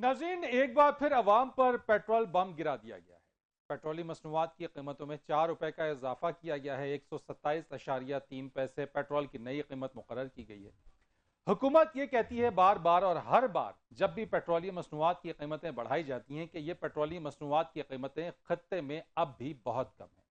नाज़रीन, एक बार फिर अवाम पर पेट्रोल बम गिरा दिया गया है। पेट्रोलियम मसनूआत की कीमतों में 4 रुपए का इजाफा किया गया है। 127.3 पैसे पेट्रोल की नई कीमत मुकर्रर की गई है। हुकूमत ये कहती है बार बार और हर बार जब भी पेट्रोलियम मसनूआत की कीमतें बढ़ाई जाती हैं कि ये पेट्रोलियम मसनूआत की कीमतें खत्ते में अब भी बहुत कम है।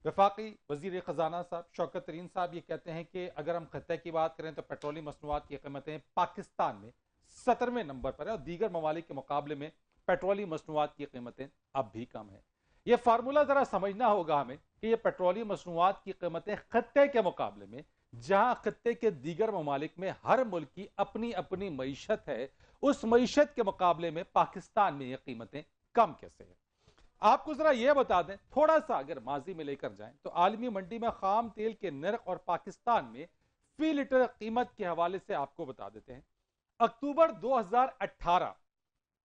वफाकी वजीर खजाना साहब शौकत तरीन साहब ये कहते हैं कि अगर हम खत्ते की बात करें तो पेट्रोलियम मसनूआत की कीमतें पाकिस्तान में 17वें नंबर पर है और दीगर ममालिक के मुकाबले में पेट्रोलियम मसनूआत की कीमतें अब भी कम है। यह फार्मूला जरा समझना होगा हमें कि यह पेट्रोलियम मसनूआत की कीमतें खत्ते के मुकाबले में, जहां खत्ते के दीगर ममालिक में हर मुल्क की अपनी अपनी मीशत है, उस मीशत के मुकाबले में पाकिस्तान में यह कीमतें कम कैसे है। आपको जरा यह बता दें, थोड़ा सा अगर माजी में लेकर जाएं तो आलमी मंडी में खाम तेल के नर्ख और पाकिस्तान में फी लीटर कीमत के हवाले से आपको बता देते हैं। अक्टूबर 2018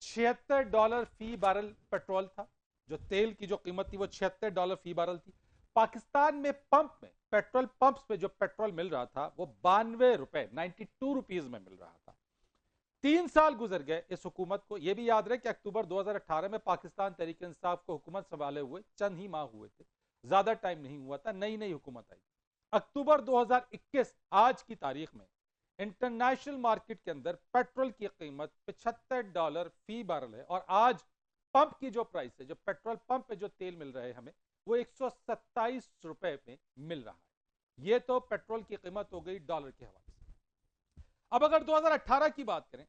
$76 फी बैरल पेट्रोल था। जो तेल की जो कीमत थी वो $76 फी बैरल थी। पाकिस्तान में पंप में पेट्रोल पंप्स पे जो पेट्रोल मिल रहा था वो 92 रुपए 92 रुपीज में मिल रहा था। 3 साल गुजर गए इस हुकूमत को। यह भी याद रहे कि अक्टूबर 2018 में पाकिस्तान तहरीक इंसाफ को हुकूमत संभाले हुए चंद ही माह हुए थे, ज्यादा टाइम नहीं हुआ था, नई नई हुकूमत आई। अक्टूबर 2021 आज की तारीख में इंटरनेशनल मार्केट के अंदर पेट्रोल की कीमत $75 फी बैरल है और आज पंप की जो प्राइस है, जो पेट्रोल पंप पे जो तेल मिल रहा है हमें, वो 127 रुपए में मिल रहा है। ये तो पेट्रोल की कीमत हो गई डॉलर के हवाले से। अब अगर 2018 की बात करें,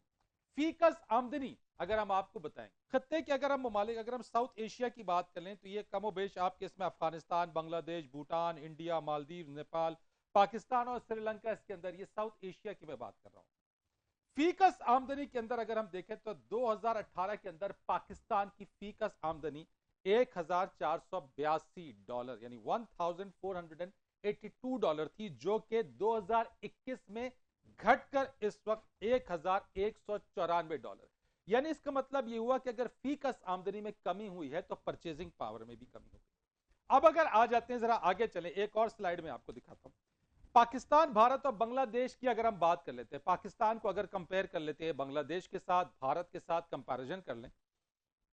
फीकस आमदनी अगर हम आपको बताएं खत्ते के, अगर हम ममालिक, अगर हम साउथ एशिया की बात कर लें तो ये कमोबेश आपके इसमें अफगानिस्तान, बांग्लादेश, भूटान, इंडिया, मालदीव, नेपाल, पाकिस्तान और श्रीलंका इसके अंदर, ये साउथ एशिया की मैं बात कर रहा हूं। फीकस आमदनी के अंदर अगर हम देखें तो 2018 के अंदर पाकिस्तान की फीकस आमदनी $1482 यानी $1482 थी, जो कि 2021 में घटकर इस वक्त $1194। यानी इसका मतलब यह हुआ कि अगर फीकस आमदनी में कमी हुई है तो परचेजिंग पावर में भी कमी होगी। अब अगर आ जाते हैं, जरा आगे चले, एक और स्लाइड में आपको दिखाता हूं। पाकिस्तान, भारत और बांग्लादेश की अगर हम बात कर लेते हैं, पाकिस्तान को अगर कंपेयर कर लेते हैं बांग्लादेश के साथ, भारत के साथ कंपैरिजन कर लें,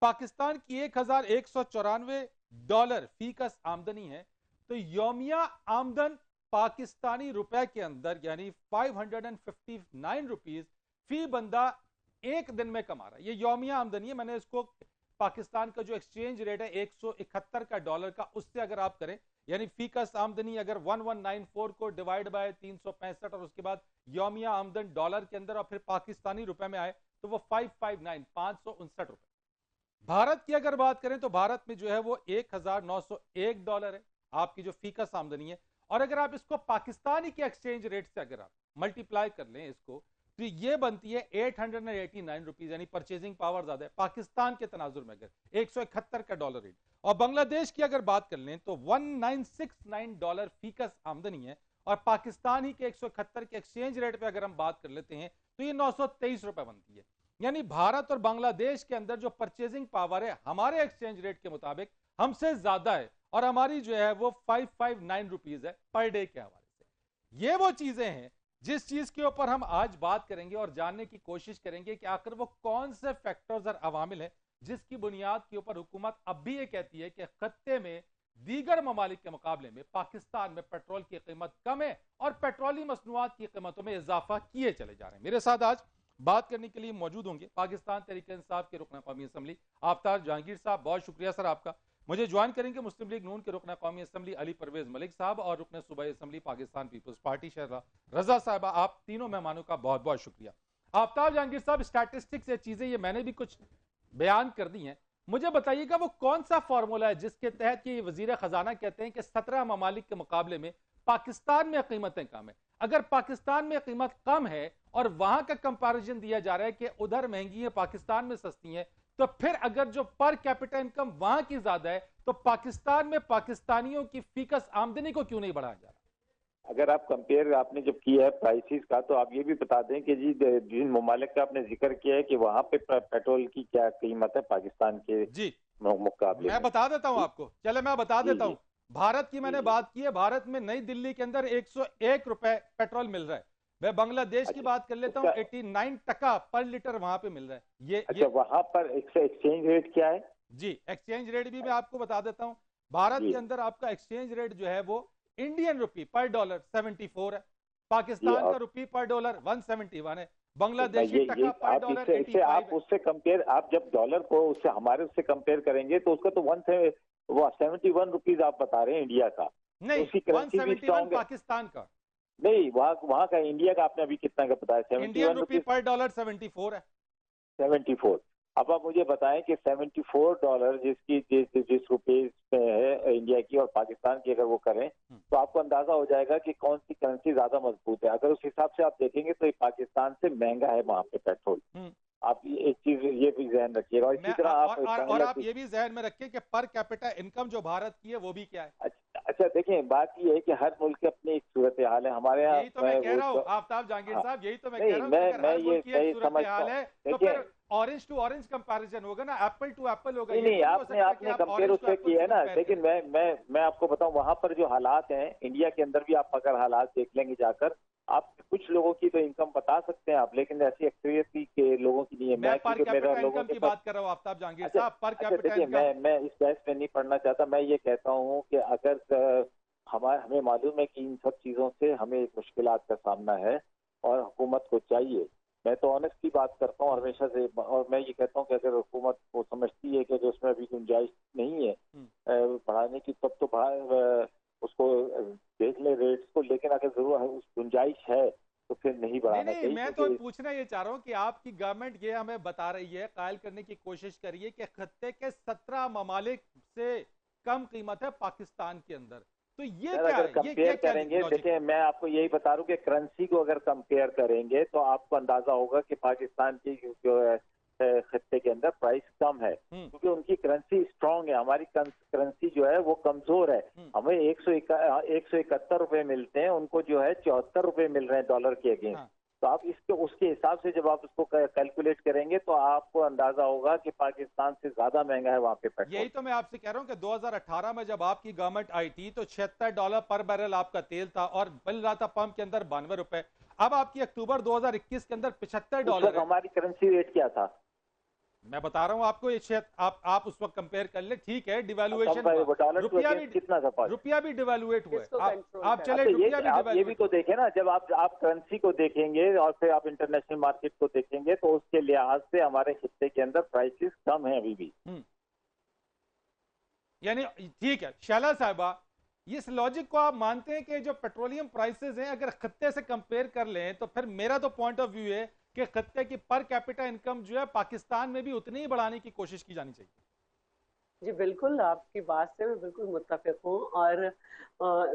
पाकिस्तान की $1194 फीकस आमदनी है, तो यौमिया आमदन पाकिस्तानी रुपए के अंदर यानी 559 रुपीज फी बंदा एक दिन में कमा रहा है। ये यौमिया आमदनी है। मैंने इसको पाकिस्तान का जो एक्सचेंज रेट है 171 का डॉलर का, उससे अगर आप करें, यानी फीकस आमदनी अगर 1194 को डिवाइड बाय 365 और उसके बाद यौमिया आमदन डॉलर के अंदर और फिर पाकिस्तानी रुपए में आए तो वो 559 रुपए। भारत की अगर बात करें तो भारत में जो है वो $1901 है आपकी जो फीकस आमदनी है। और अगर आप इसको पाकिस्तानी के एक्सचेंज रेट से अगर आप मल्टीप्लाई कर लें इसको, तो ये बनती है 889 रुपीज, यानी परचेजिंग पावर ज्यादा है पाकिस्तान के तनाजुर में। अगर 171 का डॉलर रेट, और बांग्लादेश की अगर बात कर लें तो $1969 फीकस आमदनी है और पाकिस्तान ही के 171 के एक्सचेंज रेट पे अगर हम बात कर लेते हैं तो ये 923 रुपए बनती है। यानी भारत और बांग्लादेश के अंदर जो परचेजिंग पावर है हमारे एक्सचेंज रेट के मुताबिक हमसे ज्यादा है और हमारी जो है वो 559 रुपीज है पर डे के हवाले से। ये वो चीजें हैं जिस चीज के ऊपर हम आज बात करेंगे और जानने की कोशिश करेंगे कि आखिर वो कौन से फैक्टर्स और अवामिल है जिसकी बुनियाद के ऊपर हुकूमत अब भी ये कहती है कि खत्ते में दीगर ममालिक के मुकाबले में पाकिस्तान में पेट्रोल की कीमत कम है और पेट्रोलियम मसनूआत की कीमतों में इजाफा किए चले जा रहे हैं। मेरे साथ आज बात करने के लिए मौजूद होंगे पाकिस्तान तहरीक इंसाफ के रुकन कौमी असम्बली आफ्ताब जहांगीर साहब, बहुत शुक्रिया सर आपका। मुझे ज्वाइन करेंगे मुस्लिम लीग नून के रुकन कौमी असम्बली अली परवेज मलिक साहब और रुकन सूबाई असम्बली पाकिस्तान पीपल्स पार्टी शहरा रजा साहबा। आप तीनों मेहमानों का बहुत बहुत शुक्रिया। आफ्ताब जहांगीर साहब, स्टैटिस्टिक्स ये चीजें ये मैंने भी कुछ बयान कर दी हैं, मुझे बताइएगा वो कौन सा फॉर्मूला है जिसके तहत ये वजीर खजाना कहते हैं कि 17 ममालिक के मुकाबले में पाकिस्तान में कीमतें कम है। अगर पाकिस्तान में कीमत कम है और वहां का कंपैरिजन दिया जा रहा है कि उधर महंगी है पाकिस्तान में सस्ती है, तो फिर अगर जो पर कैपिटा इनकम वहां की ज्यादा है तो पाकिस्तान में पाकिस्तानियों की फीकस आमदनी को क्यों नहीं बढ़ाया जा रहा? अगर आप कंपेयर आपने जब किया है प्राइसेस का, तो आप ये भी बता दें कि जी जिन ममालिक का आपने जिक्र किया है कि वहां पे पेट्रोल की क्या कीमत है पाकिस्तान के जी मुकाबले मैं बता देता हूं आपको, चले मैं बता देता हूं। भारत की मैंने बात की है, भारत में नई दिल्ली के अंदर 101 रुपए पेट्रोल मिल रहा है, मैं बांग्लादेश की अच्छा, बात कर लेता हूँ, उसका 89 टका पर लीटर वहां पे मिल रहा है। अच्छा, ये वहां पर एक्सचेंज रेट क्या है? जी, एक्सचेंज रेट भी मैं आपको बता देता हूँ। भारत जी के अंदर आपका एक्सचेंज रेट जो है वो इंडियन रुपी पर डॉलर 74 है, जी। पाकिस्तान का और रुपी पर डॉलर 171 है, तो मैं बांग्लादेशी ये टका पर आप डॉलर इससे इससे 85 आप है। उससे कंपेयर, आप जब डॉलर को उससे हमारे उससे कंपेयर करेंगे तो उसका तो वन से वो 71 रुपीज आप बता रहे हैं इंडिया का, तो नहीं, उसकी करेंसी भी 171 स्ट्रांग है। पाकिस्तान का। नहीं, वहाँ वहाँ का इंडिया का आपने अभी कितना का बताया? Seventy Indian one rupee rupees per dollar 74 है। 74। अब आप मुझे बताएं कि $74 जिसकी जिस रुपीज में है इंडिया की और पाकिस्तान की अगर वो करें तो आपको अंदाजा हो जाएगा कि कौन सी करेंसी ज्यादा मजबूत है। अगर उस हिसाब से आप देखेंगे तो ये पाकिस्तान से महंगा है वहां पे पेट्रोल। हम्म। आप एक चीज ये भी ध्यान रखिएगा, और इसी मैं तरह आप और आप बांग्लादेश। ये भी जहन में रखें कि पर कैपिटा इनकम जो भारत की है वो भी क्या है। अच्छा अच्छा, देखिए बात ये है कि हर मुल्क की अपनी एक सूरत हाल है। हमारे यहाँ यही तो मैं कह रहा हूं आफ्ताब जहांगीर हाँ, साहब, यही तो मैं कह नहीं रहा हूं कि अगर हर मुल्क की मैं एक ये सूरत समझता हाल हूँ। है तो देखिए, फिर ऑरेंज टू ऑरेंज कंपैरिजन होगा ना, एप्पल टू एप्पल होगा। नहीं ये नहीं, तो नहीं हो आपने सकता कि आपने आप कंपेयर ऑरेंज टू उससे एप्पल किया से है ना, कंपेयर लेकिन करें। मैं आपको बताऊं वहां पर जो हालात हैं इंडिया के अंदर भी, आप अगर हालात देख लेंगे जाकर, आप कुछ लोगों की तो इनकम बता सकते हैं आप, लेकिन ऐसी अक्सरियत की लोगों की नहीं है। मैं मैं पर क्योंकि मेरा कैपिटा लोगों इनकम के की पास। बात कर रहा हूं आफ्ताब जहांगीर अच्छा साहब, पर अच्छा, कैपिटा देखिए इनकम। मैं इस बहस में नहीं पढ़ना चाहता। मैं ये कहता हूँ कि अगर हमें मालूम है कि इन सब चीज़ों से हमें मुश्किलात का सामना है और हुकूमत को चाहिए। मैं तो ऑनेस्टली बात करता हूँ हमेशा से, और मैं ये कहता हूँ कि अगर हुकूमत को समझती है कि जो उसमें अभी गुंजाइश नहीं है बढ़ाने की, तब तो उसको देख ले रेट्स को, लेकिन अगर जरूर उस गुंजाइश है तो फिर नहीं नहीं बढ़ाना नहीं, चाहिए, मैं तो क्योंकि पूछना ये चाह रहा हूं कि आपकी गवर्नमेंट ये हमें बता रही है, कायल करने की कोशिश कर रही है कि खत्ते के 17 ममालिक से कम कीमत है पाकिस्तान के अंदर। तो ये सर क्या अगर है, ये कंपेयर क्या करेंगे, लॉजिक है। देखिए मैं आपको यही बता रहा हूँ कि करेंसी को अगर कंपेयर करेंगे तो आपको अंदाजा होगा कि पाकिस्तान की जो है खत्ते के अंदर प्राइस कम है, क्योंकि उनकी करेंसी स्ट्रांग है। हमारी करेंसी जो है वो कमजोर है। हमें 171 रुपए मिलते हैं, उनको जो है 74 रुपए मिल रहे हैं डॉलर के अगेंस्ट। हाँ। तो आप इसके उसके हिसाब से जब आप उसको कैलकुलेट करेंगे तो आपको अंदाजा होगा कि पाकिस्तान से ज्यादा महंगा है वहां पे पेट्रोल। यही तो मैं आपसे कह रहा हूं कि 2018 में जब आपकी गवर्नमेंट आई थी तो $76 पर बैरल आपका तेल था और मिल रहा था पंप के अंदर 92 रुपए। अब आपकी अक्टूबर 2021 के अंदर 75 उस डॉलर वक्त है। हमारी करेंसी रेट क्या था? मैं बता रहा हूं आपको, ये शायद आप उस वक्त कंपेयर कर ले, ठीक है डिवैल्यूएशन कम, हुआ, डॉलर टू रुपया भी अगेंस्ट कितना था? रुपया भी डिवैल्यूएट हुआ है। किसको कंट्रोल आप कर। चले, अच्छा, रुपया भी आप ये भी डिवैल्यूएट तो हुआ। देखें ना, जब आप करेंसी को देखेंगे और फिर आप इंटरनेशनल मार्केट को देखेंगे तो उसके लिहाज से हमारे खित्ते के अंदर प्राइसेस कम है अभी भी। यानी ठीक है शैला साहबा, इस लॉजिक को आप मानते हैं कि जो पेट्रोलियम प्राइसेस हैं अगर खत्ते से कंपेयर कर लें तो फिर मेरा तो पॉइंट ऑफ व्यू है कि खत्ते की पर कैपिटा इनकम जो है पाकिस्तान में भी उतनी ही बढ़ाने की कोशिश की जानी चाहिए। जी बिल्कुल, आपकी बात से मैं बिल्कुल मुत्तफिक हूँ। और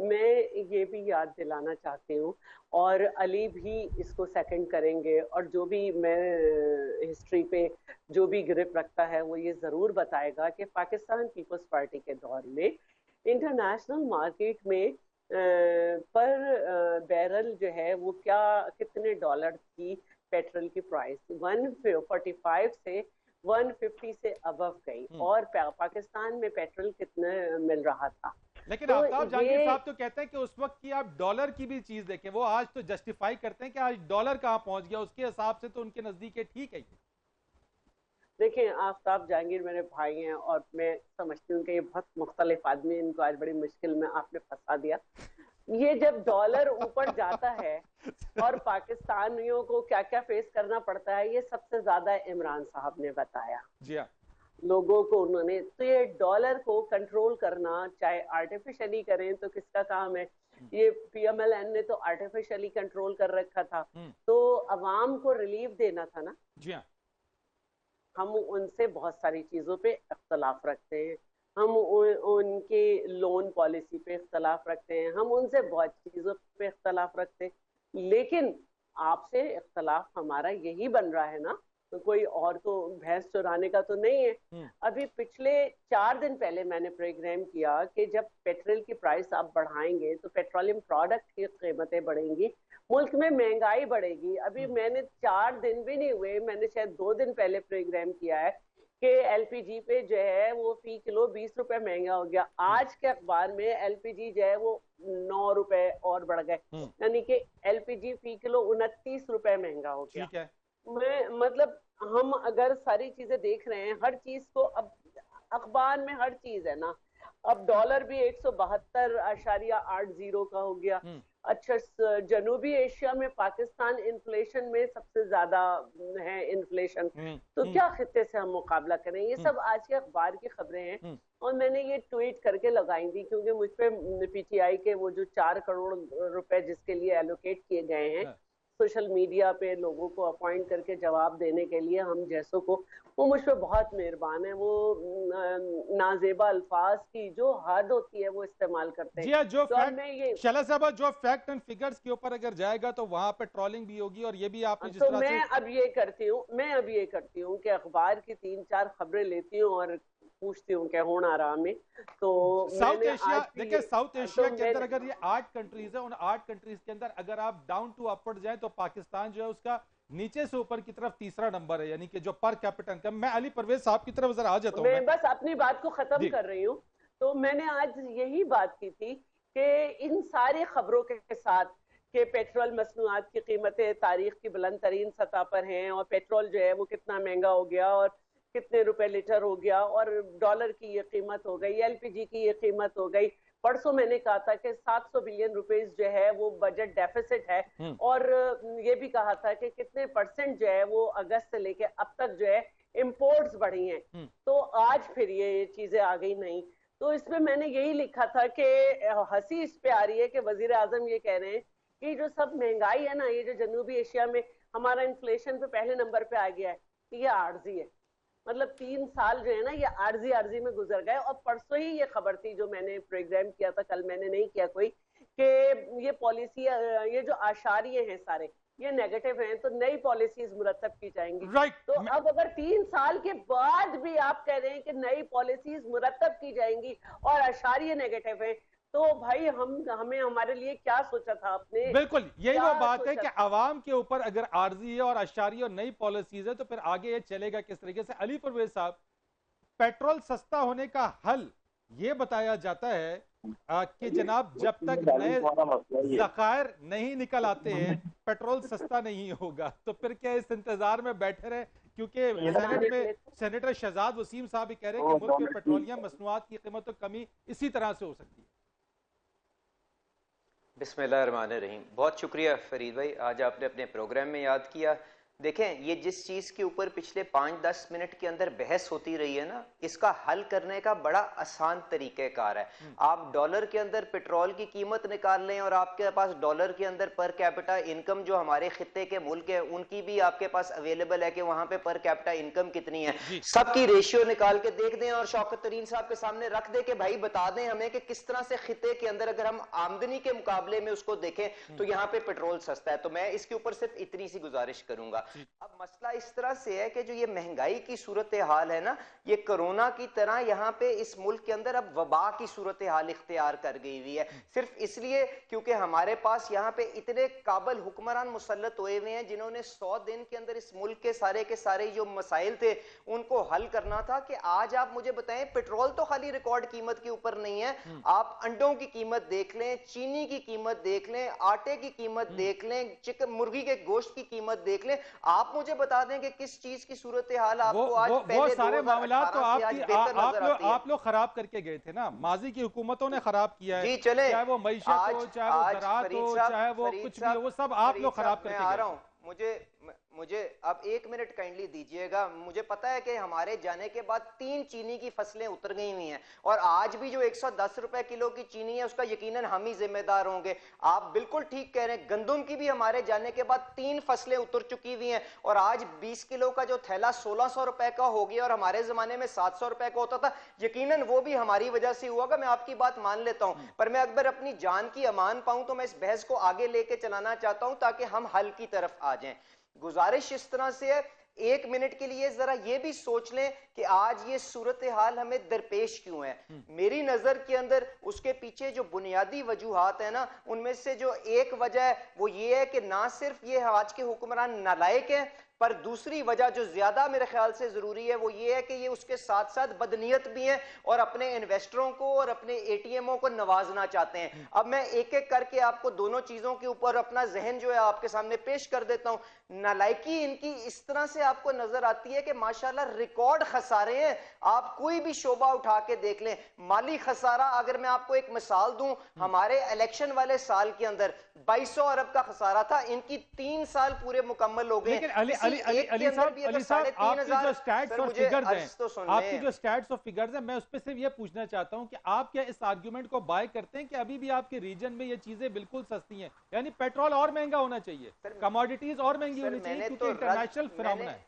मैं ये भी याद दिलाना चाहती हूँ, और अली भी इसको सेकंड करेंगे, और जो भी मैं हिस्ट्री पे जो भी ग्रिप रखता है वो ये ज़रूर बताएगा कि पाकिस्तान पीपल्स पार्टी के दौर में इंटरनेशनल मार्केट में पर बैरल जो है वो क्या कितने डॉलर थी पेट्रोल की प्राइस, 145 से 150 से अबव गई, और पाकिस्तान में पेट्रोल कितना मिल रहा था। लेकिन तो आफ्ताब जहांगीर ये साहब तो कहते हैं कि उस वक्त की आप डॉलर की भी चीज देखें, वो आज तो जस्टिफाई करते हैं कि आज डॉलर कहां पहुंच गया, उसके हिसाब से तो उनके नजदीक है, ठीक है। देखें, आफ्ताब जहांगीर मेरे भाई हैं और मैं समझती हूँ कि ये बहुत मुख्तलिफ आदमी, इनको आज बड़ी मुश्किल में आपने फंसा दिया। ये जब डॉलर ऊपर जाता है और पाकिस्तानियों को क्या क्या फेस करना पड़ता है, ये सबसे ज्यादा इमरान साहब ने बताया जी हाँ। लोगों को। उन्होंने तो ये डॉलर को कंट्रोल करना, चाहे आर्टिफिशियली करें तो किसका काम है, ये पीएमएलएन ने तो आर्टिफिशियली कंट्रोल कर रखा था, तो अवाम को रिलीफ देना था ना। जी हाँ। हम उनसे बहुत सारी चीज़ों पे इख्तलाफ रखते हैं, हम उनके लोन पॉलिसी पे इख्तलाफ रखते हैं, हम उनसे बहुत चीज़ों पे इख्तलाफ रखते हैं, लेकिन आपसे इख्तलाफ हमारा यही बन रहा है ना, तो कोई और तो भैंस चुराने का तो नहीं है। अभी पिछले 4 दिन पहले मैंने प्रोग्राम किया कि जब पेट्रोल की प्राइस आप बढ़ाएंगे तो पेट्रोलियम प्रोडक्ट की कीमतें बढ़ेंगी, मुल्क में महंगाई बढ़ेगी। अभी मैंने 4 दिन भी नहीं हुए, मैंने शायद 2 दिन पहले प्रोग्राम किया है कि एलपीजी पे जो है वो फी किलो 20 रुपए महंगा हो गया। आज के अखबार में एलपीजी जो है वो 9 रुपए और बढ़ गए, यानी कि एलपीजी फी किलो 29 रुपए महंगा हो गया। ठीक है। मैं मतलब हम अगर सारी चीजें देख रहे हैं, हर चीज को अब अखबार में हर चीज है ना। अब डॉलर भी 172.80 का हो गया। अच्छा, जनूबी एशिया में पाकिस्तान इन्फ्लेशन में सबसे ज्यादा है इन्फ्लेशन, तो क्या खित्ते से हम मुकाबला करें? ये सब आज के अखबार की खबरें हैं और मैंने ये ट्वीट करके लगाई थी क्योंकि मुझ पे पीटीआई के वो जो 4 करोड़ रुपए जिसके लिए एलोकेट किए गए हैं सोशल मीडिया पे लोगों को अपॉइंट करके जवाब देने के लिए हम जैसों को, वो मुझ पे बहुत मेहरबान है। वो नाजेबा अल्फाज की जो हद होती है वो इस्तेमाल करते हैं। जी हाँ, जो तो फैक्ट शैला साहब, जो फैक्ट एंड फिगर्स के ऊपर अगर जाएगा तो वहां पे ट्रोलिंग भी होगी, और ये भी आपने जिस तो तरह मैं से अब ये करती हूँ कि अखबार की 3-4 खबरें लेती हूँ और पूछती हूँ क्या होना रहा में। तो साउथ एशिया, देखिए साउथ एशिया तो के अंदर अगर ये 8 कंट्रीज है, उन 8 कंट्रीज के अंदर अगर आप डाउन टू अपवर्ड जाएं तो पाकिस्तान जो है उसका नीचे से ऊपर की तरफ तीसरा नंबर है, यानी कि जो पर कैपिटल इनकम। मैं अली परवेज साहब की तरफ जरा आ जाता हूं। मैं बस अपनी बात को खत्म कर रही हूँ। तो मैंने आज यही बात की थी कि इन सारी खबरों के साथ कि पेट्रोल मसनूआत की कीमतें तारीख की बुलंद तरीन सतह पर हैं और पेट्रोल जो है वो कितना महंगा हो गया और कितने रुपए लीटर हो गया, और डॉलर की ये कीमत हो गई, एलपीजी की ये कीमत हो गई। परसों मैंने कहा था कि 700 बिलियन रुपीस जो है वो बजट डेफिसिट है, और ये भी कहा था कि कितने परसेंट जो है वो अगस्त से लेके अब तक जो है इंपोर्ट्स बढ़ी हैं। तो आज फिर ये चीजें आ गई नहीं। तो इसमें मैंने यही लिखा था कि हंसी इस पे आ रही है कि वजीर आजम ये कह रहे हैं कि जो सब महंगाई है ना, ये जो जनूबी एशिया में हमारा इन्फ्लेशन पे पहले नंबर पे आ गया है, ये आर्जी है। मतलब 3 साल जो है ना ये आर्जी में गुजर गए। और परसों ही ये खबर थी जो मैंने प्रोग्राम किया था, कल मैंने नहीं किया कोई, कि ये पॉलिसी, ये जो आशारिये हैं सारे ये नेगेटिव हैं, तो नई पॉलिसीज मुरतब की जाएंगी। तो अब अगर 3 साल के बाद भी आप कह रहे हैं कि नई पॉलिसीज मुरतब की जाएंगी और आशारिये नेगेटिव है, तो भाई हमें हमारे लिए क्या सोचा था आपने? बिल्कुल यही वो बात है कि आवाम के ऊपर अगर आर्जी है और अशारी और नई पॉलिसीज है तो फिर आगे ये चलेगा किस तरीके से। अली परवेज साहब, पेट्रोल सस्ता होने का हल ये बताया जाता है कि जनाब जब तक नए ज़खायर नहीं निकल आते हैं पेट्रोल सस्ता नहीं होगा। तो फिर क्या इस इंतजार में बैठे रहे? क्योंकि सेनेट में सेनेटर शहजाद वसीम साहब भी कह रहे हैं कि मुल्क में पेट्रोलियम मसनूआत की कीमत कमी इसी तरह से हो सकती है। बिस्मिल्लाहिर्रहमानिर्रहीम। बहुत शुक्रिया फरीद भाई, आज आपने अपने प्रोग्राम में याद किया। देखें, ये जिस चीज़ के ऊपर पिछले 5-10 मिनट के अंदर बहस होती रही है ना, इसका हल करने का बड़ा आसान तरीक़ेकार है। आप डॉलर के अंदर पेट्रोल की कीमत निकाल लें और आपके पास डॉलर के अंदर पर कैपिटा इनकम जो हमारे खित्ते के मुल्क है उनकी भी आपके पास अवेलेबल है कि वहाँ पे पर कैपिटा इनकम कितनी है, सबकी रेशियो निकाल के देख दें और शौकत तरीन साहब के सामने रख दें कि भाई बता दें हमें कि किस तरह से खित्ते के अंदर अगर हम आमदनी के मुकाबले में उसको देखें तो यहाँ पे पेट्रोल सस्ता है। तो मैं इसके ऊपर सिर्फ इतनी सी गुजारिश करूंगा। अब मसला इस तरह से है कि जो ये महंगाई की सूरत हाल है ना, ये कोरोना की तरह यहाँ पे इस मुल्क के अंदर अब वबा की सूरत हाल इख्तियार कर गई हुई है, सिर्फ इसलिए क्योंकि हमारे पास यहाँ पे इतने काबिल हुक्मरान मुसल्लत हुए हुए हैं जिन्होंने 100 दिन के अंदर इस मुल्क के सारे जो मसाइल थे उनको हल करना था। कि आज आप मुझे बताएं, पेट्रोल तो खाली रिकॉर्ड कीमत के ऊपर नहीं है, आप अंडों की कीमत देख लें, चीनी की कीमत देख लें, आटे की कीमत देख लें, चिकन मुर्गी के गोश्त की कीमत देख लें। आप मुझे बता दें कि किस चीज की सूरत हाल आपको आज वो सारे मामला तो आप लोग खराब करके गए थे ना, माजी की हुकूमतों ने खराब किया है। जी चले, चाहे वो मईशत हो, चाहे वो ज़राअत हो, चाहे वो कुछ भी हो, वो सब आप लोग खराब करके आ रहा हूँ। मुझे अब 1 मिनट काइंडली दीजिएगा। मुझे पता है कि हमारे जाने के बाद 3 चीनी की फसलें उतर गई हुई हैं और आज भी जो 110 रुपए किलो की चीनी है उसका यकीनन हम ही जिम्मेदार होंगे। आप बिल्कुल ठीक कह रहे हैं, गंदम की भी हमारे जाने के बाद 3 फसलें उतर चुकी हुई हैं और आज 20 किलो का जो थैला 1600 रुपए का हो गया और हमारे जमाने में 700 रुपए का होता था। यकीनन वो भी हमारी वजह से हुआ, मैं आपकी बात मान लेता हूं, पर मैं अगर अपनी जान की अमान पाऊं तो मैं इस बहस को आगे लेके चलाना चाहता हूं ताकि हम हल की तरफ आ जाएं। गुजारिश इस तरह से है, 1 मिनट के लिए जरा ये भी सोच लें कि आज ये सूरत हाल हमें दरपेश क्यों है। मेरी नजर के अंदर उसके पीछे जो बुनियादी वजूहात है ना, उनमें से जो एक वजह है वो ये है कि ना सिर्फ ये आज के हुक्मरान नालायक हैं, पर दूसरी वजह जो ज्यादा मेरे ख्याल से जरूरी है वो ये है कि ये उसके साथ साथ बदनीयत भी है और अपने इन्वेस्टरों को और अपने एटीएमओ को नवाजना चाहते हैं। अब मैं एक एक करके आपको दोनों चीजों के ऊपर अपना जहन जो है आपके सामने पेश कर देता हूं। नालायकी इनकी इस तरह से आपको नजर आती है कि माशाल्लाह रिकॉर्ड खसारे हैं। आप कोई भी शोबा उठा के देख लें, माली खसारा अगर मैं आपको एक मिसाल दूं, हमारे इलेक्शन वाले साल के अंदर 2200 अरब का खसारा था, इनकी 3 साल पूरे मुकम्मल हो गए। लेकिन अली साहब, आपकी जो स्टैट्स और फिगर्स हैं, आपकी जो स्टैट्स और फिगर्स हैं, मैं उस पर सिर्फ ये पूछना चाहता हूं कि आप क्या इस आर्ग्यूमेंट को बाय करते हैं कि अभी भी आपके रीजन में ये चीजें बिल्कुल सस्ती हैं, यानी पेट्रोल और महंगा होना चाहिए, कमोडिटीज और महंगी होनी चाहिए, क्योंकि इंटरनेशनल फिनोमेना है।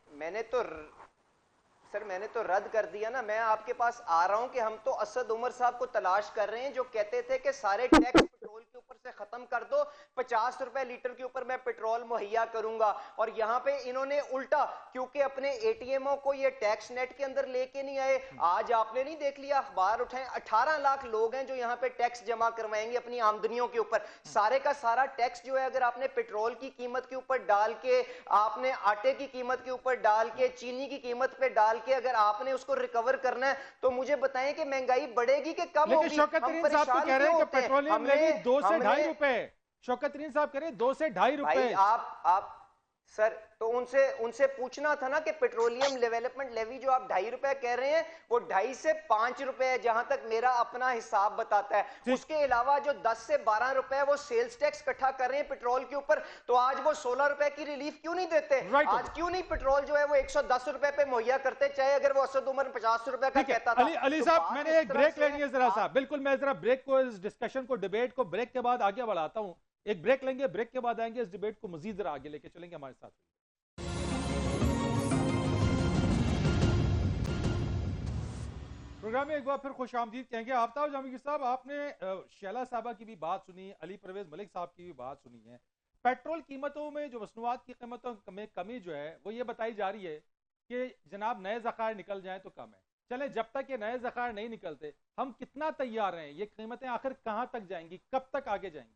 मैंने तो रद्द कर दिया ना। मैं आपके पास आ रहा हूं कि हम तो असद उमर साहब को तलाश कर रहे हैं जो कहते थे कि सारे टैक्स पेट्रोल के ऊपर से खत्म कर दो, 50 रुपए लीटर के ऊपर मैं पेट्रोल मुहैया करूंगा। और यहां पे इन्होंने उल्टा, क्योंकि अपने एटीएमओ को ये टैक्स नेट के अंदर लेके नहीं आए। आज आपने नहीं देख लिया, अखबार उठाए, 18 लाख लोग हैं जो यहां पे टैक्स जमा करवाएंगे अपनी आमदनियों के ऊपर। सारे का सारा टैक्स जो है अगर आपने पेट्रोल की कीमत के ऊपर डाल के, आपने आटे की कीमत के ऊपर डाल के, चीनी की कीमत पे डाल के अगर आपने उसको रिकवर करना है तो मुझे बताएं कि महंगाई बढ़ेगी कि कम होगी? शौकत तरीन साहब तो कह रहे हैं कि पेट्रोलियम लेवी 2 से 2.5 रुपए। शौकत तरीन साहब कह रहे हैं 2 से 2.5 रुपए। आप सर तो उनसे पूछना था ना कि पेट्रोलियम डेवलपमेंट लेवी जो आप 2.5 रुपए कह रहे हैं वो 2.5 से 5 रुपए है, जहां तक मेरा अपना हिसाब बताता है। उसके अलावा जो 10 से 12 रुपए वो सेल्स टैक्स इकट्ठा कर रहे हैं पेट्रोल के ऊपर, तो आज वो 16 रुपए की रिलीफ क्यों नहीं देते? आज क्यों नहीं पेट्रोल जो है वो 110 रुपए पे मुहैया करते, चाहे अगर वो असद उमर 50 रुपए का कहता था। अली साहब, मैंने एक ब्रेक लेनी है जरा सा, बिल्कुल मैं जरा ब्रेक को, इस डिस्कशन को, डिबेट को ब्रेक के बाद आगे बढ़ाता हूं। एक ब्रेक लेंगे, ब्रेक के बाद आएंगे, इस डिबेट को मजीद जरा आगे लेके चलेंगे। हमारे साथ प्रोग्राम में एक बार फिर खुश आमदीद कहेंगे। आफ्ताब जामी साहब, आपने शैला साहबा की भी बात सुनी, अली परवेज मलिक साहब की भी बात सुनी है। पेट्रोल कीमतों में जो मसनूआत की कीमतों में कमी जो है वो ये बताई जा रही है कि जनाब नए ज़खायर निकल जाएं तो कम है। चले, जब तक ये नए ज़खायर नहीं निकलते हम कितना तैयार हैं? ये कीमतें आखिर कहाँ तक जाएंगी, कब तक आगे जाएंगी?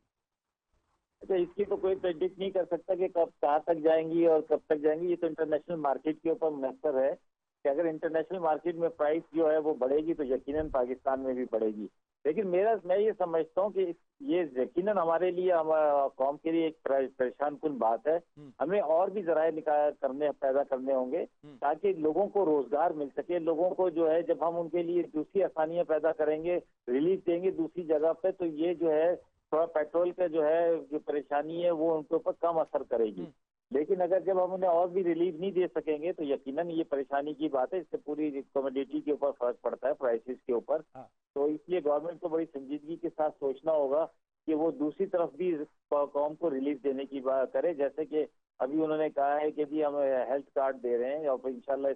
अच्छा, इसकी तो कोई प्रेडिक्ट नहीं कर सकता कि कब कहाँ तक जाएंगी और कब तक जाएंगी। ये तो इंटरनेशनल मार्केट के ऊपर मुनहसर है कि अगर इंटरनेशनल मार्केट में प्राइस जो है वो बढ़ेगी तो यकीनन पाकिस्तान में भी बढ़ेगी। लेकिन मैं ये समझता हूँ कि ये यकीनन हमारे लिए, हमारे कौम के लिए एक परेशान कुन बात है। हमें और भी जराए पैदा करने होंगे ताकि लोगों को रोजगार मिल सके। लोगों को जो है, जब हम उनके लिए दूसरी आसानियां पैदा करेंगे, रिलीफ देंगे दूसरी जगह पे, तो ये जो है थोड़ा पेट्रोल का जो है जो परेशानी है वो उनके ऊपर कम असर करेगी। लेकिन अगर जब हम उन्हें और भी रिलीफ नहीं दे सकेंगे तो यकीनन ये परेशानी की बात है। इससे पूरी कमोडिटी के ऊपर फर्क पड़ता है, प्राइसेस के ऊपर। तो इसलिए गवर्नमेंट को बड़ी संजीदगी के साथ सोचना होगा कि वो दूसरी तरफ भी कौम को रिलीफ देने की बात करे। जैसे कि अभी उन्होंने कहा है कि जी हम हेल्थ कार्ड दे रहे हैं और इंशाल्लाह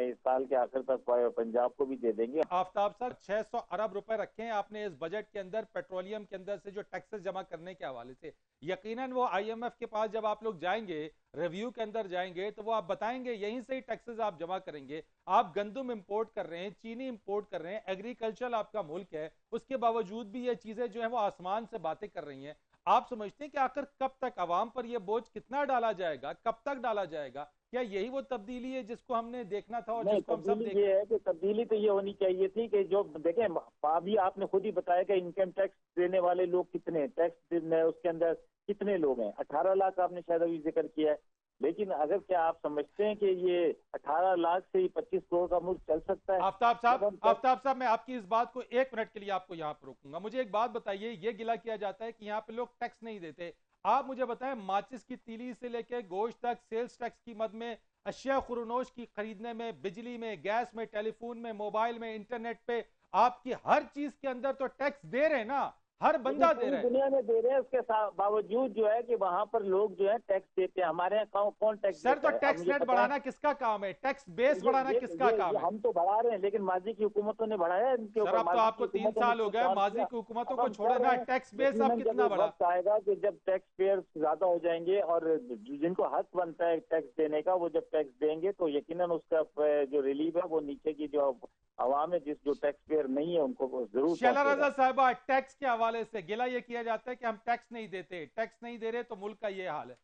इस साल के आखिर तक पंजाब को भी दे देंगे। आफ्ताब साहब, 600 अरब रुपए रखे हैं आपने इस बजट के अंदर पेट्रोलियम के अंदर से जो टैक्सेस जमा करने के हवाले से। यकीनन वो IMF के पास जब आप लोग जाएंगे, रिव्यू के अंदर जाएंगे, तो वो आप बताएंगे यहीं से ही टैक्सेस आप जमा करेंगे। आप गंदम इंपोर्ट कर रहे हैं, चीनी इंपोर्ट कर रहे हैं, एग्रीकल्चर आपका मुल्क है, उसके बावजूद भी ये चीजें जो है वो आसमान से बातें कर रही हैं। आप समझते हैं कि आखिर कब तक आवाम पर यह बोझ कितना डाला जाएगा, कब तक डाला जाएगा? क्या यही वो तब्दीली है जिसको हमने देखना था और जिसको हम सब देख? ये है कि तब्दीली तो ये होनी चाहिए थी कि जो देखें, अभी आपने खुद ही बताया कि इनकम टैक्स देने वाले लोग कितने, टैक्स उसके अंदर कितने लोग हैं। 18 लाख आपने शायद अभी जिक्र किया है। लेकिन अगर क्या आप समझते हैं कि ये 18 लाख से 25 करोड़ का मुल्क चल सकता है? आफ्ताब साहब, मैं आपकी इस बात को 1 मिनट के लिए आपको यहाँ पर रोकूंगा। मुझे एक बात बताइए, ये गिला किया जाता है कि यहाँ पे लोग टैक्स नहीं देते। आप मुझे बताएं, माचिस की तीली से लेकर गोश्त तक सेल्स टैक्स की मद में, अशिया खुरनोश की खरीदने में, बिजली में, गैस में, टेलीफोन में, मोबाइल में, इंटरनेट पे, आपकी हर चीज के अंदर तो टैक्स दे रहे हैं ना, हर बंदा दे रहा है। दुनिया में दे रहे हैं, उसके बावजूद जो है कि वहाँ पर लोग जो है टैक्स देते हैं। हमारे यहाँ कौन टैक्स सर, तो टैक्स रेट बढ़ाना किसका काम है? टैक्स बेस बढ़ाना किसका काम है? हम तो बढ़ा रहे हैं, लेकिन माजी की हुकूमतों ने बढ़ाया इनके ऊपर। सर, अब तो आपको 3 साल हो गए, माजी की हुकूमतों को छोड़ा ना, टैक्स बेस अब कितना बढ़ा? आएगा कि जब टैक्स पेयर ज्यादा हो जाएंगे और जिनको हक बनता है टैक्स देने का, वो जब टैक्स देंगे तो यकीनन उसका जो रिलीफ है वो नीचे की जो आवाम है, जो टैक्स पेयर नहीं है, उनको जरूर। शैला रजा साहिबा, टैक्स के हवाले से गिला ये किया जाता है कि हम टैक्स नहीं देते, टैक्स नहीं दे रहे तो मुल्क का ये हाल है।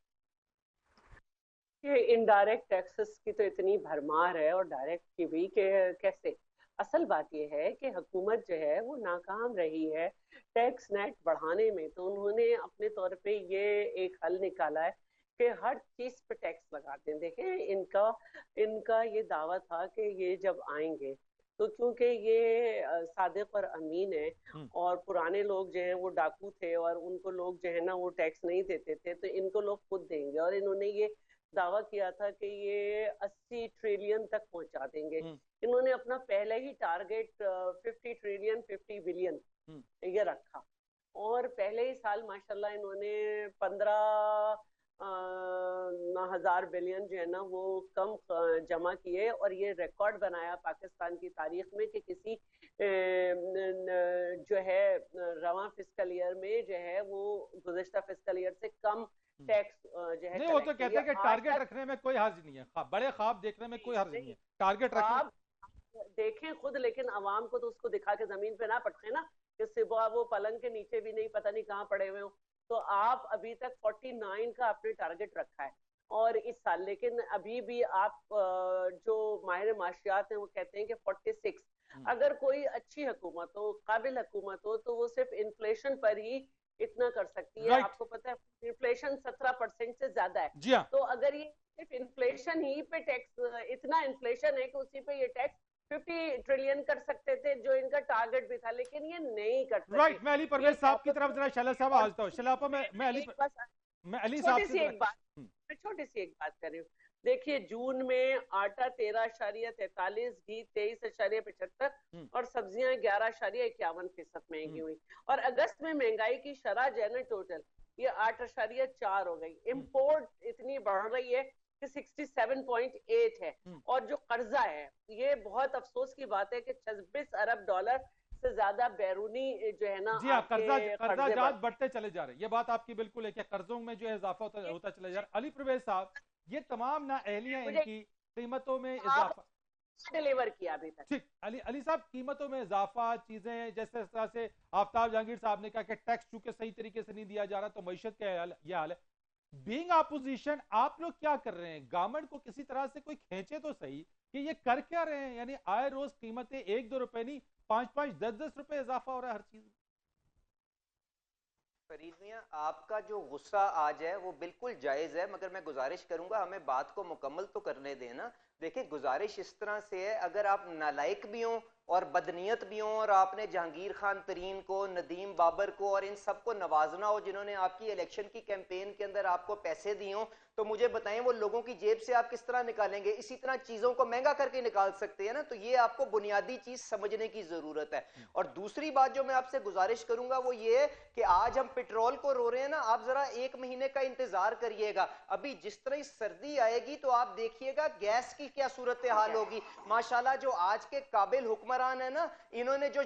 कि इनडायरेक्ट टैक्सेस की तो इतनी भरमार है और डायरेक्ट की भी कैसे। असल बात यह है कि हुकूमत जो है वो नाकाम रही है टैक्स नेट बढ़ाने में। तो उन्होंने अपने तौर पे ये एक हल निकाला है कि हर चीज पे टैक्स लगाते हैं। देखें, इनका इनका ये दावा था कि ये जब आएंगे तो क्योंकि ये सादिक और अमीन है और पुराने लोग जो हैं वो डाकू थे और उनको लोग जो है ना वो टैक्स नहीं देते थे, तो इनको लोग खुद देंगे। और इन्होंने ये दावा किया था कि ये 80 ट्रिलियन तक पहुंचा देंगे। इन्होंने अपना पहले ही टारगेट 50 ट्रिलियन 50 बिलियन ये रखा और पहले ही साल माशाल्लाह इन्होंने 15,000 बिलियन जो है ना वो कम जमा किए और ये रिकॉर्ड बनाया पाकिस्तान की तारीख में कि किसी जो है रवां फिस्कल ईयर में जो है वो गुज़िश्ता फिस्कल ईयर से कम टैक्स जो है नहीं, वो तो कहते हैं कि टारगेट रखने में कोई हर्ज नहीं है, बड़े ख्वाब देखने में कोई हर्ज नहीं है, टारगेट रखें देखें खुद, लेकिन आवाम को तो उसको दिखा के जमीन पे ना पटके ना कि सुबह वो पलंग के नीचे भी नहीं पता नहीं कहाँ पड़े हुए हो। तो आप अभी तक 49 का आपने टारगेट रखा है और इस साल, लेकिन अभी भी आप जो माहिर माशियात हैं वो कहते हैं कि 46। अगर कोई अच्छी हुकूमत हो, काबिल हुकूमत हो, तो वो सिर्फ इन्फ्लेशन पर ही इतना कर सकती है। आपको पता है इन्फ्लेशन 17% से ज्यादा है। तो अगर ये सिर्फ इन्फ्लेशन ही पे टैक्स, इतना इन्फ्लेशन है कि उसी पे ये टैक्स 50 ट्रिलियन कर सकते थे जो इनका टारगेट भी था, लेकिन ये नहीं कर सकते। राइट, मैं अली परवेज साहब की तरफ जरा शैला साहब आता हूँ। शैला मैं अली साहब छोटी सी एक बात कर रही हूँ। देखिए, जून में आटा 13.43, घी 23.75 और सब्जियां 11.51% महंगी हुई। और अगस्त में महंगाई की शरह जो है ना टोटल ये 8.4 हो गई। इम्पोर्ट इतनी बढ़ रही है कि 67.8 है और जो कर्जा है, ये बहुत अफसोस की बात है कि 26 अरब डॉलर से ज्यादा बैरूनी जो है ना, जी हाँ, कर्जाजात बढ़ते चले जा रहे हैं। ये बात आपकी बिल्कुल है कि कर्जों में जो है इजाफा होता चला जा रहा है। अली परवेज साहब, ये तमाम नाअहलियां इनकी कीमतों में इजाफा डिलीवर किया अभी तक। ठीक, अली साहब, कीमतों में इजाफा, चीजें जैसे तरह से आफ्ताब जहांगीर साहब ने कहा कि टैक्स चूंकि सही तरीके से नहीं दिया जा रहा तो मईशत का यह हाल है। बीइंग अपोजिशन, आप लोग क्या कर रहे हैं? गवर्नमेंट को किसी तरह से कोई खींचे तो सही कि ये कर क्या रहे हैं? यानी आए रोज कीमतें 1-2 रुपए नहीं, 5-5, 10-10 रुपए इजाफा हो रहा है हर चीज में। फरीद मियां, आपका जो गुस्सा आज है वो बिल्कुल जायज है, मगर मैं गुजारिश करूंगा हमें बात को मुकम्मल तो करने देना। देखिए, गुजारिश इस तरह से है, अगर आप नालायक भी हों और बदनीयत भी हों और आपने जहांगीर खान तरीन को, नदीम बाबर को और इन सबको नवाजना हो जिन्होंने आपकी इलेक्शन की कैंपेन के अंदर आपको पैसे दिए हों, तो मुझे बताएं वो लोगों की जेब से आप किस तरह निकालेंगे? इसी तरह चीजों को महंगा करके निकाल सकते हैं ना। तो ये आपको बुनियादी चीज समझने की जरूरत है। और दूसरी बात जो मैं आपसे गुजारिश करूंगा वो ये है कि आज हम पेट्रोल को रो रहे हैं ना, आप जरा 1 महीने का इंतजार करिएगा। अभी जिस तरह सर्दी आएगी तो आप देखिएगा गैस की क्या सूरत हाल होगी। माशाल्लाह जो आज के काबिल हुक्मरान है ना, इन्होंने जो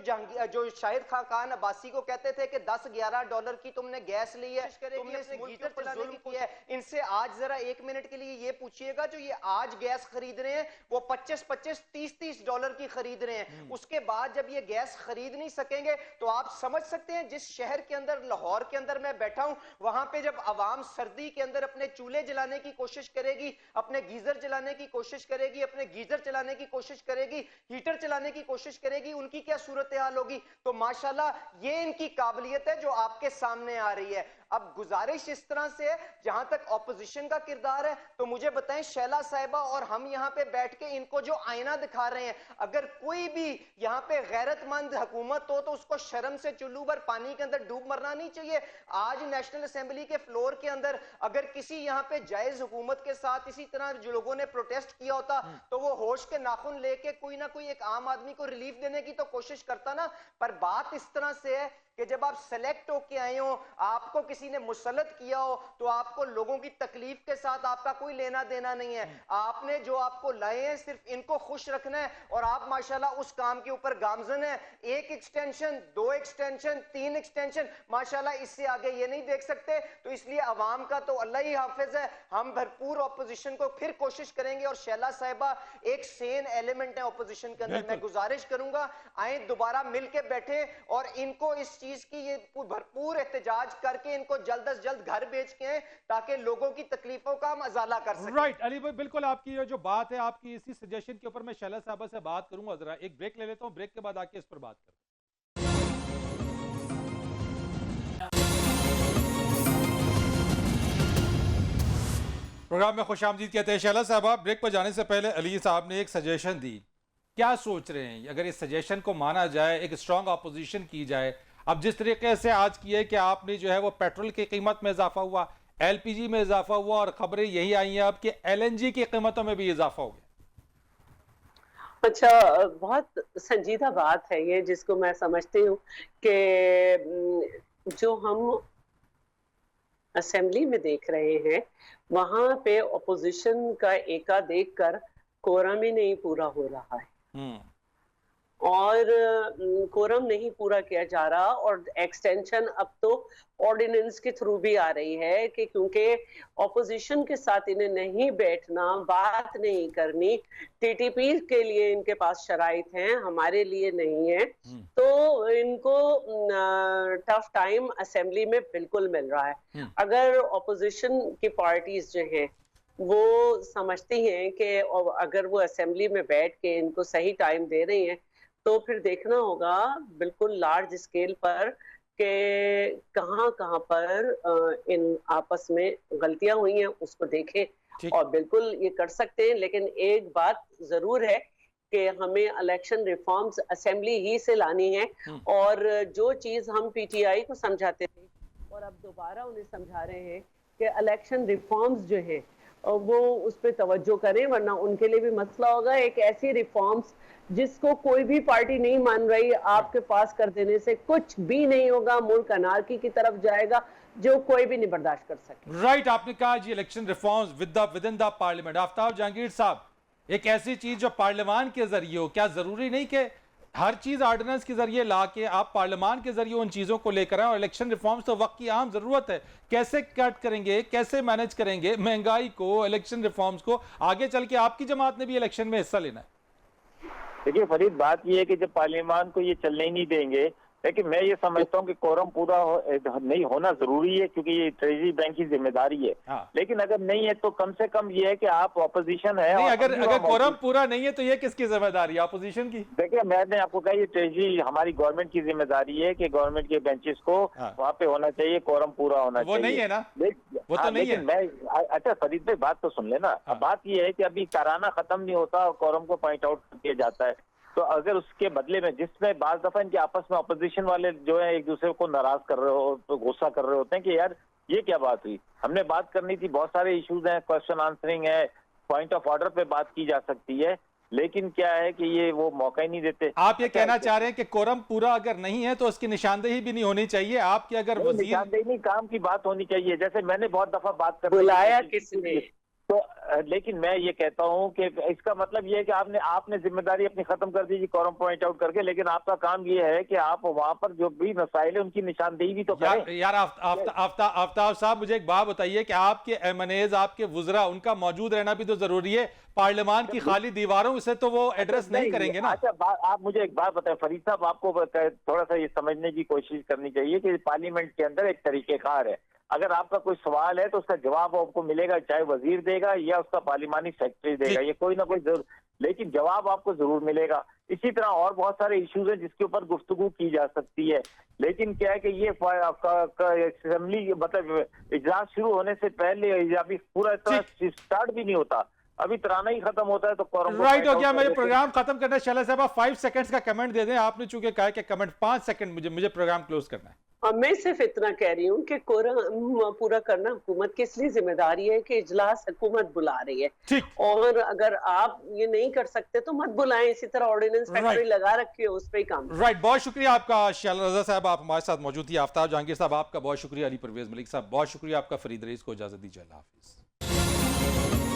शाहिद खान अब्बासी को कहते थे कि 10-11 डॉलर की तुमने गैस ली है, तुमने इसमें गीजर चलाने की किया है, इनसे आज जरा 1 मिनट के लिए ये पूछिएगा जो ये आज गैस खरीद रहे हैं वो 25-25, 30-30 डॉलर की खरीद रहे हैं। उसके बाद जब ये गैस खरीद नहीं सकेंगे तो आप समझ सकते हैं जिस शहर के अंदर, लाहौर के अंदर मैं बैठा हूं, वहां पे जब आवाम सर्दी के अंदर अपने चूल्हे जलाने की कोशिश करेगी, अपने गीजर जलाने की कोशिश करेगी, अपने गीजर चलाने की कोशिश करेगी, हीटर चलाने की कोशिश करेगी, उनकी क्या सूरत हाल होगी। तो माशाल्लाह ये इनकी काबिलियत है जो आपके सामने आ रही है। अब गुजारिश इस तरह से है, जहां तक ऑपोजिशन का किरदार है, तो मुझे बताएं शैला साहिबा और हम यहां पे बैठ के इनको जो आईना दिखा रहे हैं, अगर कोई भी यहां पे गैरतमंद हुकूमत हो तो उसको शर्म से चुल्लू भर पानी के अंदर डूब मरना नहीं चाहिए। आज नेशनल असेंबली के फ्लोर के अंदर अगर किसी यहां पे जायज हुकूमत के साथ इसी तरह जो लोगों ने प्रोटेस्ट किया होता तो वो होश के नाखून लेके कोई ना कोई एक आम आदमी को रिलीफ देने की तो कोशिश करता ना। पर बात इस तरह से है कि जब आप सेलेक्ट होके आए हो, आपको किसी ने मुसल्लत किया हो, तो आपको लोगों की तकलीफ के साथ आपका कोई लेना देना नहीं है। आपने जो आपको लाए हैं सिर्फ इनको खुश रखना है और आप माशाल्लाह उस काम के ऊपर गामजन है। 1 एक्सटेंशन, 2 एक्सटेंशन, 3 एक्सटेंशन, माशाल्लाह इससे आगे ये नहीं देख सकते। तो इसलिए अवाम का तो अल्लाह ही हाफिज है। हम भरपूर ऑपोजिशन को फिर कोशिश करेंगे और शैला साहिबा एक सेन एलिमेंट है ऑपोजिशन के अंदर। मैं गुजारिश करूंगा आए दोबारा मिल के बैठे और इनको इस चीज की ये भरपूर एहतजाज करके इनको जल्द से जल्द घर भेज के हैं ताकि लोगों की तकलीफों का हम अजाला कर सकें। राइट अली भाई, बिल्कुल आपकी ये जो बात है, आपकी इसी सजेशन के ऊपर मैं शैला साहबा से बात करूंगा। जरा एक ब्रेक ले लेता हूं, ब्रेक के बाद आके इस पर बात करते हैं। प्रोग्राम में खुशामदीद कहते हैं। शैला साहबा, ब्रेक पर जाने से पहले अली साहब ने एक सजेशन दी, क्या सोच रहे हैं अगर इस सजेशन को माना जाए, एक स्ट्रांग अपोजिशन की जाए? अब जिस तरीके से आज की है कि आपने जो है वो पेट्रोल की कीमत में इजाफा हुआ, एलपीजी में इजाफा हुआ, और खबरें यही आई हैं अब कि एलएनजी की कीमतों में भी इजाफा हो गया। अच्छा, बहुत संजीदा बात है ये, जिसको मैं समझती हूँ कि जो हम असेंबली में देख रहे हैं वहां पे ऑपोजिशन का एका देखकर कोरम ही नहीं पूरा हो रहा है और कोरम नहीं पूरा किया जा रहा, और एक्सटेंशन अब तो ऑर्डिनेंस के थ्रू भी आ रही है कि क्योंकि ऑपोजिशन के साथ इन्हें नहीं बैठना, बात नहीं करनी, टीटीपी के लिए इनके पास शराइत हैं, हमारे लिए नहीं है, तो इनको टफ टाइम असेंबली में बिल्कुल मिल रहा है। अगर ऑपोजिशन की पार्टीज जो हैं वो समझती हैं कि अगर वो असेंबली में बैठ के इनको सही टाइम दे रही हैं, तो फिर देखना होगा बिल्कुल लार्ज स्केल पर कि कहाँ पर इन आपस में गलतियां हुई हैं, उसको देखें और बिल्कुल ये कर सकते हैं। लेकिन एक बात जरूर है कि हमें इलेक्शन रिफॉर्म्स असेंबली ही से लानी है, और जो चीज हम पीटीआई को समझाते थे और अब दोबारा उन्हें समझा रहे हैं कि इलेक्शन रिफॉर्म्स जो है वो उस पर तवज्जो करें, वरना उनके लिए भी मसला होगा। एक ऐसी रिफॉर्म्स जिसको कोई भी पार्टी नहीं मान रही, आपके पास कर देने से कुछ भी नहीं होगा, मुल्क अनारकी की तरफ जाएगा जो कोई भी नहीं बर्दाश्त कर सके। राइट, आपने कहा जी election reforms within the parliament. Aftab Jahangir साहब, एक ऐसी चीज जो पार्लियामान के जरिए हो, क्या जरूरी नहीं कि हर चीज ऑर्डिनेंस के जरिए ला के आप पार्लियामान के जरिए उन चीजों को लेकर आए? और इलेक्शन रिफॉर्म्स तो वक्त की अहम जरूरत है, कैसे कट करेंगे, कैसे मैनेज करेंगे महंगाई को, इलेक्शन रिफॉर्म्स को? आगे चल के आपकी जमात ने भी इलेक्शन में हिस्सा लेना है। देखिए फरीद, बात यह है कि जब पार्लियामान को ये चलने ही नहीं देंगे, लेकिन मैं ये समझता हूँ कि कोरम पूरा नहीं होना जरूरी है, क्योंकि ये ट्रेजरी बैंक की जिम्मेदारी है। लेकिन अगर नहीं है तो कम से कम ये है कि आप ऑपोजिशन है। नहीं, अगर कोरम पूरा नहीं है तो ये किसकी जिम्मेदारी है? ऑपोजिशन की? देखिए, मैंने आपको कहा ये ट्रेजरी हमारी गवर्नमेंट की जिम्मेदारी है कि गवर्नमेंट के बेंचेस को वहाँ पे होना चाहिए, कोरम पूरा होना चाहिए। वो नहीं है ना, वो तो नहीं है। मैं अच्छा फरीद भाई, बात तो सुन लेना। बात ये है कि अभी ताराना खत्म नहीं होता और कोरम को पॉइंट आउट किया जाता है, तो अगर उसके बदले में, जिसमें बाज दफा इनके आपस में अपोजिशन वाले जो है एक दूसरे को नाराज कर रहे हो, तो गुस्सा कर रहे होते हैं कि यार ये क्या बात हुई, हमने बात करनी थी, बहुत सारे इश्यूज हैं, क्वेश्चन आंसरिंग है, पॉइंट ऑफ ऑर्डर पे बात की जा सकती है, लेकिन क्या है कि ये वो मौका ही नहीं देते। आप ये कहना चाह रहे हैं कि कोरम पूरा अगर नहीं है तो उसकी निशानदेही भी नहीं होनी चाहिए? आपकी अगर निशानदेही नहीं, काम की बात होनी चाहिए। जैसे मैंने बहुत दफा बात कर बुलाया किसने, तो लेकिन मैं ये कहता हूं कि इसका मतलब ये है कि आपने जिम्मेदारी अपनी खत्म कर दी कोरम पॉइंट आउट करके, लेकिन आपका काम ये है कि आप वहां पर जो भी मसाइल है उनकी निशानदेही भी तो करें। यार आफ्ताब साहब, मुझे एक बात बताइए कि आपके एमएनएज, आपके वुजरा, उनका मौजूद रहना भी तो जरूरी है। पार्लियामान की खाली दीवारों से तो वो एड्रेस नहीं करेंगे ना। अच्छा, आप मुझे एक बात बताएं फरीद साहब, आपको थोड़ा सा ये समझने की कोशिश करनी चाहिए कि पार्लियामेंट के अंदर एक तरीकेकार है। अगर आपका कोई सवाल है तो उसका जवाब आपको मिलेगा, चाहे वजीर देगा या उसका पार्लियामानी सेक्रेटरी देगा, ये कोई ना कोई जरूर, लेकिन जवाब आपको जरूर मिलेगा। इसी तरह और बहुत सारे इश्यूज हैं जिसके ऊपर गुफ्तगू की जा सकती है, लेकिन क्या है कि ये असेंबली मतलब इजलास शुरू होने से पहले अभी पूरा तरह स्टार्ट भी नहीं होता, अभी तराना ही खत्म होता है तो राइट हो गया। मुझे प्रोग्राम खत्म करना है। शैला साहब 5 सेकंड्स का कमेंट दे दें। आपने चूंकि कहा कि कमेंट 5 सेकंड, मुझे प्रोग्राम क्लोज करना है। मैं सिर्फ इतना कह रही हूँ कि कोरम पूरा करना हुकूमत की इसलिए जिम्मेदारी है कि इजलास हुकूमत बुला रही है, और अगर आप ये नहीं कर सकते तो मत बुलाएं। इसी तरह ऑर्डिनेंस फैक्ट्री लगा रखी है, उस पर ही काम। राइट, बहुत शुक्रिया आपका शैला रजा साहब, आप हमारे साथ मौजूद थी। आफ्ताब जहांगीर साहब आपका बहुत शुक्रिया। अली परवेज मलिक साहब बहुत शुक्रिया आपका। फरीद रईस को इजाजत दीजिए, अल्लाह हाफिज।